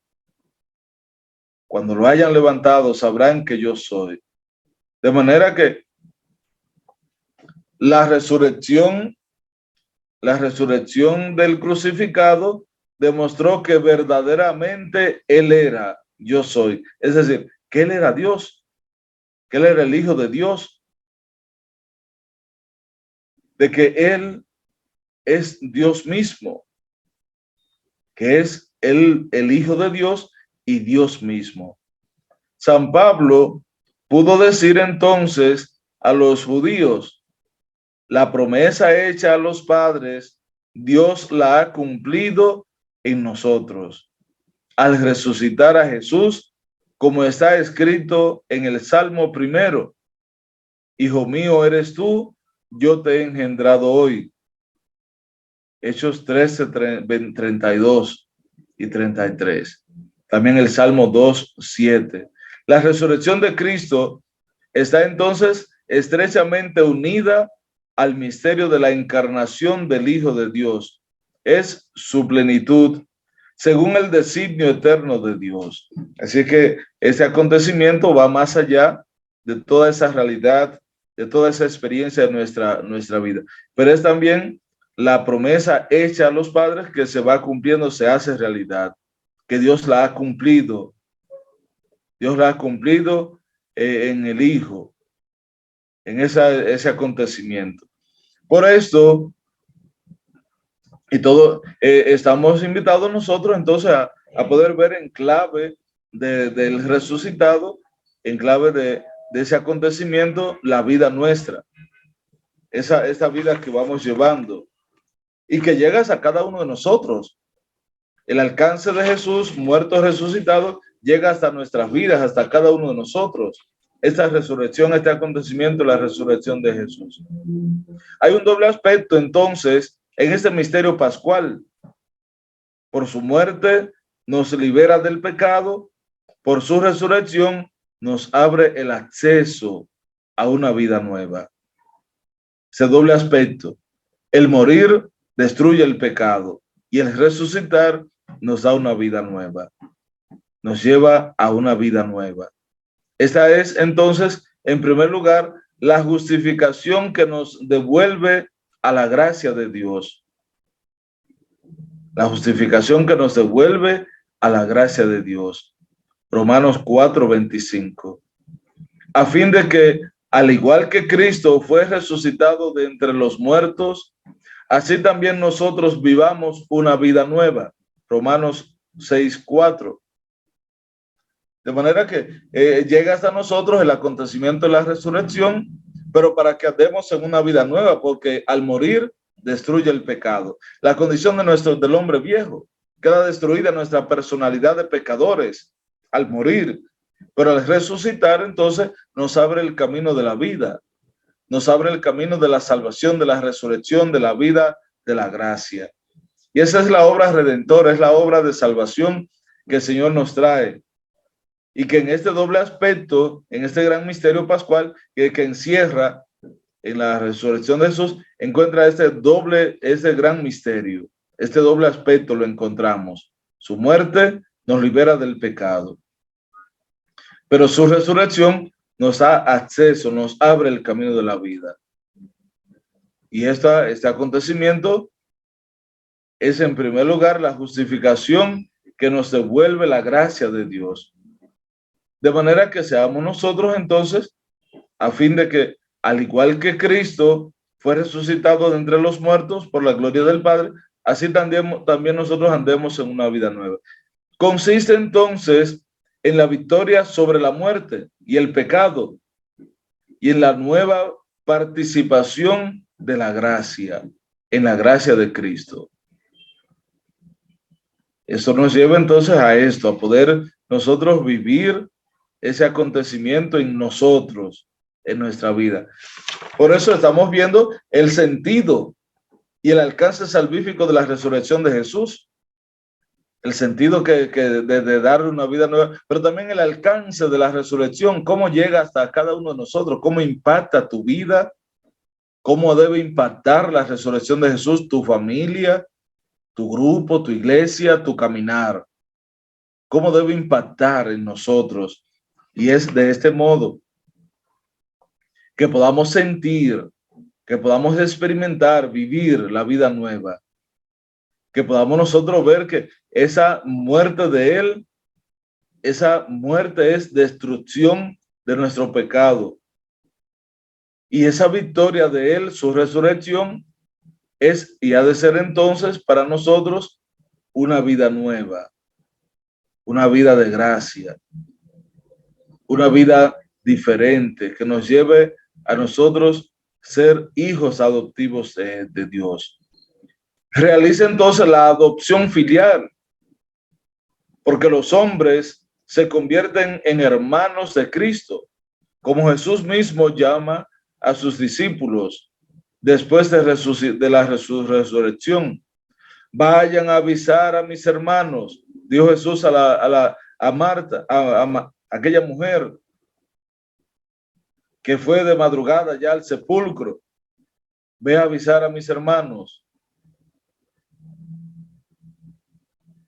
Cuando lo hayan levantado, sabrán que yo soy. De manera que la resurrección, la resurrección del crucificado demostró que verdaderamente Él era yo soy. Es decir, que Él era Dios, que Él era el Hijo de Dios, de que Él es Dios mismo, que es el Hijo de Dios y Dios mismo. San Pablo pudo decir entonces a los judíos, la promesa hecha a los padres, Dios la ha cumplido en nosotros, al resucitar a Jesús, como está escrito en el Salmo 1, Hijo mío eres tú, yo te he engendrado hoy. Hechos 13, 32 y 33. También el Salmo 2:7. La resurrección de Cristo está entonces estrechamente unida al misterio de la encarnación del Hijo de Dios. Es su plenitud según el designio eterno de Dios. Así que este acontecimiento va más allá de toda esa realidad, de toda esa experiencia de nuestra vida. Pero es también la promesa hecha a los padres que se va cumpliendo, se hace realidad, que Dios la ha cumplido. Dios la ha cumplido en el Hijo, en ese acontecimiento. Por esto, y todo, estamos invitados nosotros entonces a poder ver en clave del resucitado, en clave de ese acontecimiento, la vida nuestra, esta vida que vamos llevando y que llegas a cada uno de nosotros. El alcance de Jesús, muerto, resucitado, llega hasta nuestras vidas, hasta cada uno de nosotros. Esta resurrección, este acontecimiento, la resurrección de Jesús. Hay un doble aspecto entonces en este misterio pascual. Por su muerte nos libera del pecado, por su resurrección nos abre el acceso a una vida nueva. Ese doble aspecto. El morir destruye el pecado y el resucitar nos da una vida nueva. Nos lleva a una vida nueva. Esta es entonces, en primer lugar, la justificación que nos devuelve a la gracia de Dios. La justificación que nos devuelve a la gracia de Dios. Romanos 4:25. A fin de que, al igual que Cristo fue resucitado de entre los muertos, así también nosotros vivamos una vida nueva. Romanos 6:4. De manera que llega hasta nosotros el acontecimiento de la resurrección, pero para que andemos en una vida nueva, porque al morir destruye el pecado. La condición del hombre viejo queda destruida, nuestra personalidad de pecadores al morir, pero al resucitar entonces nos abre el camino de la vida, nos abre el camino de la salvación, de la resurrección, de la vida, de la gracia. Y esa es la obra redentora, es la obra de salvación que el Señor nos trae. Y que en este doble aspecto, en este gran misterio pascual que encierra en la resurrección de Jesús, encuentra este gran misterio, este doble aspecto lo encontramos. Su muerte nos libera del pecado, pero su resurrección nos da acceso, nos abre el camino de la vida. Y este acontecimiento es en primer lugar la justificación que nos devuelve la gracia de Dios. De manera que seamos nosotros entonces, a fin de que, al igual que Cristo fue resucitado de entre los muertos por la gloria del Padre, así también nosotros andemos en una vida nueva. Consiste entonces en la victoria sobre la muerte y el pecado y en la nueva participación de la gracia, en la gracia de Cristo. Eso nos lleva entonces a esto, a poder nosotros vivir ese acontecimiento en nosotros, en nuestra vida. Por eso estamos viendo el sentido y el alcance salvífico de la resurrección de Jesús. El sentido de darle una vida nueva, pero también el alcance de la resurrección, cómo llega hasta cada uno de nosotros, cómo impacta tu vida, cómo debe impactar la resurrección de Jesús, tu familia, tu grupo, tu iglesia, tu caminar, cómo debe impactar en nosotros. Y es de este modo que podamos sentir, que podamos experimentar, vivir la vida nueva, que podamos nosotros ver que esa muerte de Él, esa muerte es destrucción de nuestro pecado. Y esa victoria de Él, su resurrección, es y ha de ser entonces para nosotros una vida nueva, una vida de gracia, una vida diferente que nos lleve a nosotros ser hijos adoptivos de Dios. Realiza entonces la adopción filial, porque los hombres se convierten en hermanos de Cristo, como Jesús mismo llama a sus discípulos después de la resurrección. Vayan a avisar a mis hermanos, dijo Jesús a Marta, a aquella mujer que fue de madrugada ya al sepulcro. Ve a avisar a mis hermanos.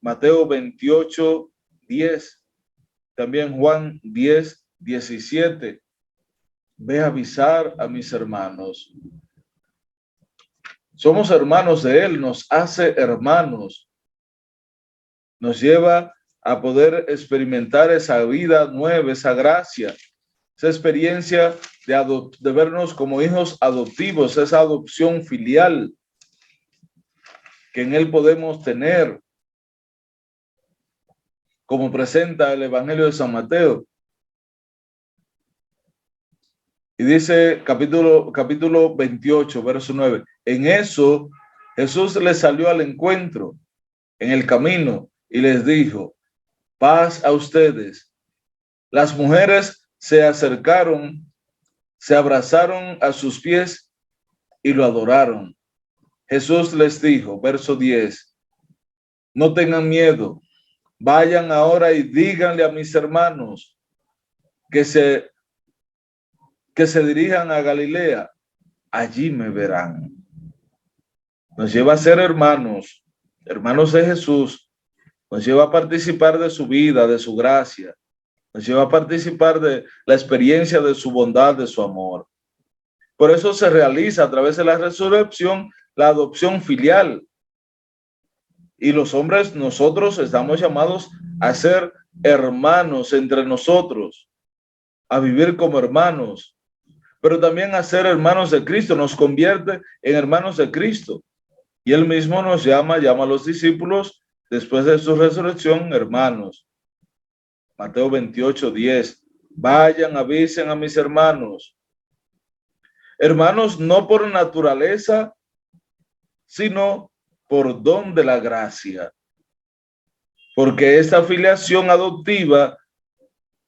Mateo 28, 10. También Juan 10, 17. Ve a avisar a mis hermanos. Somos hermanos de Él, nos hace hermanos. Nos lleva a poder experimentar esa vida nueva, esa gracia, esa experiencia de vernos como hijos adoptivos, esa adopción filial que en Él podemos tener, como presenta el Evangelio de San Mateo. Y dice capítulo 28, verso 9. En eso Jesús les salió al encuentro en el camino y les dijo: paz a ustedes. Las mujeres se acercaron, se abrazaron a sus pies y lo adoraron. Jesús les dijo, verso 10, no tengan miedo, vayan ahora y díganle a mis hermanos que se dirijan a Galilea, allí me verán. Nos lleva a ser hermanos, hermanos de Jesús, nos lleva a participar de su vida, de su gracia, nos lleva a participar de la experiencia de su bondad, de su amor. Por eso se realiza a través de la resurrección la adopción filial. Y los hombres, nosotros estamos llamados a ser hermanos entre nosotros, a vivir como hermanos, pero también a ser hermanos de Cristo, nos convierte en hermanos de Cristo. Y Él mismo nos llama a los discípulos después de su resurrección, hermanos. Mateo 28, 10. Vayan, avisen a mis hermanos. Hermanos, no por naturaleza, sino por don de la gracia. Porque esta filiación adoptiva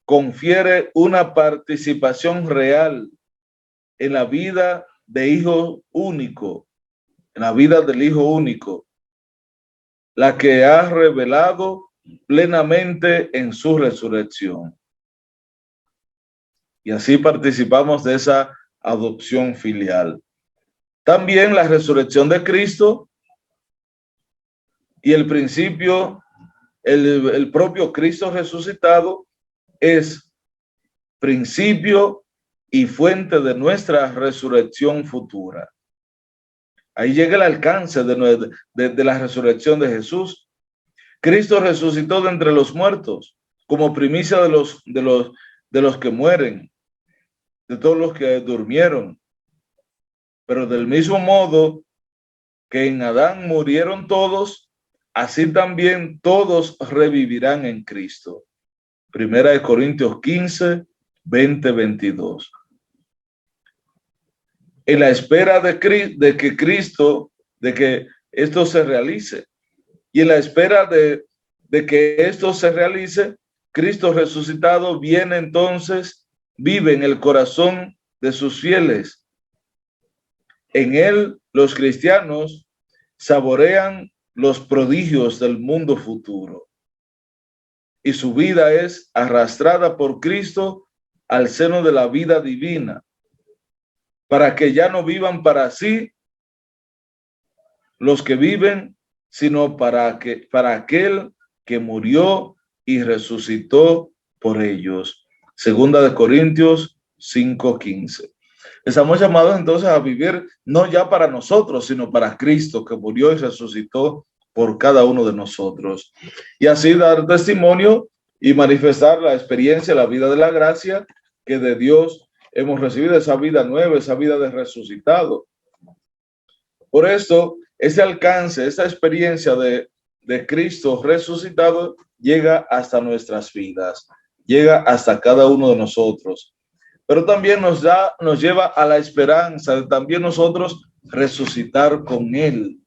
confiere una participación real en la vida de hijo único, en la vida del Hijo único, la que ha revelado plenamente en su resurrección. Y así participamos de esa adopción filial. También la resurrección de Cristo y el principio, el propio Cristo resucitado es principio y fuente de nuestra resurrección futura. Ahí llega el alcance de la resurrección de Jesús. Cristo resucitó de entre los muertos como primicia de los que mueren, de todos los que durmieron. Pero del mismo modo que en Adán murieron todos, así también todos revivirán en Cristo. Primera de Corintios 15, 20, 22. En la espera de que esto se realice. Y en la espera de que esto se realice, Cristo resucitado viene entonces, vive en el corazón de sus fieles. En él, los cristianos saborean los prodigios del mundo futuro y su vida es arrastrada por Cristo al seno de la vida divina, para que ya no vivan para sí los que viven, sino para aquel que murió y resucitó por ellos. Segunda de Corintios 5:15. Estamos llamados entonces a vivir no ya para nosotros, sino para Cristo, que murió y resucitó por cada uno de nosotros. Y así dar testimonio y manifestar la experiencia, la vida de la gracia que de Dios hemos recibido, esa vida nueva, esa vida de resucitado. Por esto, ese alcance, esa experiencia de Cristo resucitado llega hasta nuestras vidas, llega hasta cada uno de nosotros. Pero también nos lleva a la esperanza de también nosotros resucitar con Él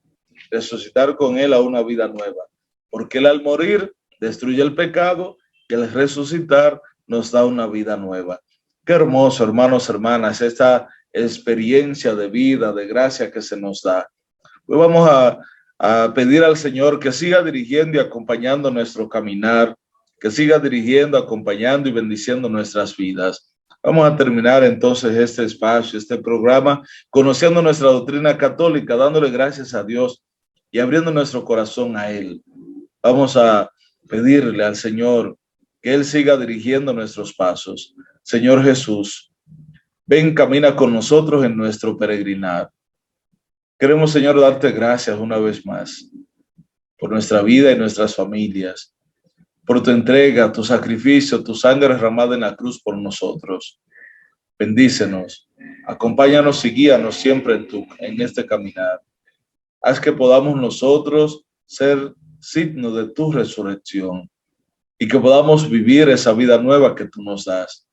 a una vida nueva. Porque Él al morir destruye el pecado y al resucitar nos da una vida nueva. Qué hermoso, hermanos, hermanas, esta experiencia de vida, de gracia que se nos da. Hoy vamos a pedir al Señor que siga dirigiendo y acompañando nuestro caminar, que siga dirigiendo, acompañando y bendiciendo nuestras vidas. Vamos a terminar entonces este espacio, este programa, conociendo nuestra doctrina católica, dándole gracias a Dios y abriendo nuestro corazón a Él. Vamos a pedirle al Señor que Él siga dirigiendo nuestros pasos. Señor Jesús, ven, camina con nosotros en nuestro peregrinar. Queremos, Señor, darte gracias una vez más por nuestra vida y nuestras familias, por tu entrega, tu sacrificio, tu sangre derramada en la cruz por nosotros. Bendícenos, acompáñanos y guíanos siempre en este caminar. Haz que podamos nosotros ser signo de tu resurrección y que podamos vivir esa vida nueva que tú nos das.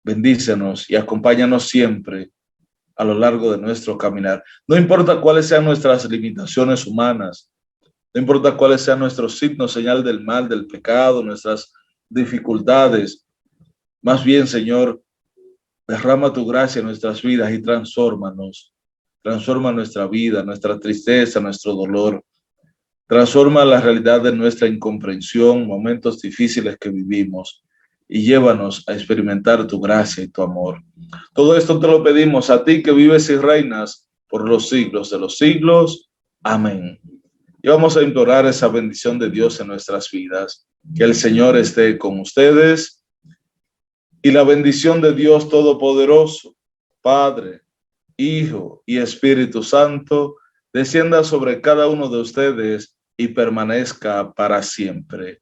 Bendícenos y acompáñanos siempre a lo largo de nuestro caminar. No importa cuáles sean nuestras limitaciones humanas, no importa cuáles sean nuestros signos, señal del mal, del pecado, nuestras dificultades. Más bien, Señor, derrama tu gracia en nuestras vidas y transfórmanos. Transforma nuestra vida, nuestra tristeza, nuestro dolor. Transforma la realidad de nuestra incomprensión, momentos difíciles que vivimos y llévanos a experimentar tu gracia y tu amor. Todo esto te lo pedimos a ti que vives y reinas por los siglos de los siglos. Amén. Y vamos a implorar esa bendición de Dios en nuestras vidas. Que el Señor esté con ustedes y la bendición de Dios Todopoderoso, Padre, Hijo y Espíritu Santo, descienda sobre cada uno de ustedes y permanezca para siempre.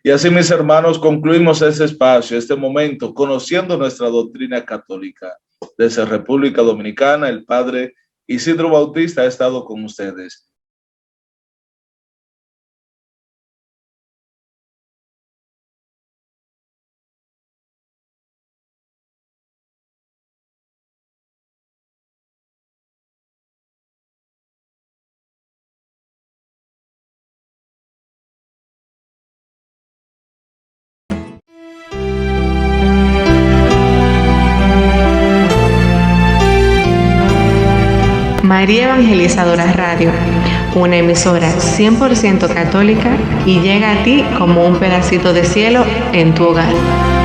Y así, mis hermanos, concluimos este espacio, este momento, conociendo nuestra doctrina católica. Desde República Dominicana, el Padre Isidro Bautista ha estado con ustedes.
María Evangelizadora Radio, una emisora 100% católica y llega a ti como un pedacito de cielo en tu hogar.